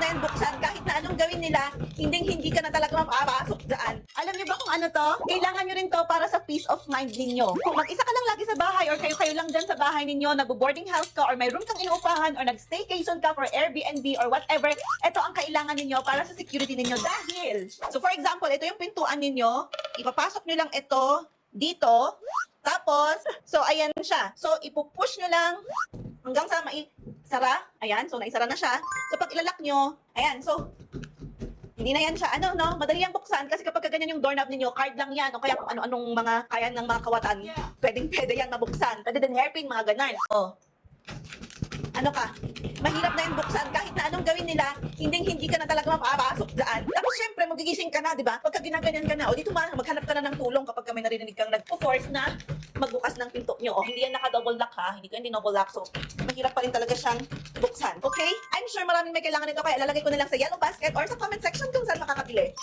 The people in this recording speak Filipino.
na yan buksan. Kahit na anong gawin nila, hindi ka na talaga mapapasok dyan. Alam niyo ba kung ano to? Kailangan nyo rin to para sa peace of mind ninyo. Kung mag-isa ka lang lagi sa bahay or kayo lang dyan sa bahay ninyo, nag-boarding house ka or may room kang inuupahan or nag-staycation ka for Airbnb or whatever, ito ang kailangan ninyo para sa security ninyo. Dahil, so for example, ito yung pintuan ninyo, ipapasok nyo lang ito dito, tapos, so ayan siya. So ipupush nyo lang hanggang sa maisara. Ayan, so naisara na siya. So pag ilalak nyo, ayan, so hindi na yan siya, madali yang buksan kasi kapag ganyan yung doorknob ninyo, card lang yan o kaya kung ano-anong mga kaya ng mga kawatan, pwede yan mabuksan. Pwede din hairpin, mga ganan. Oh. Ano ka? Mahirap na yung buksan kahit na anong gawin nila, hindi ka na talaga mapapasok dyan. Tapos syempre, magigising ka na, di ba? Pagka ginaganyan ka na, o dito maghanap ka na ng tulong kapag may narinig kang nag-force na magbukas ng pinto nyo. O hindi yan naka-double lock ha, hindi double lock. So, mahirap pa rin talaga siyang buksan. Okay? I'm sure maraming may kailangan nito, kaya lalagay ko na lang sa yellow basket or sa comment section kung saan makakabili.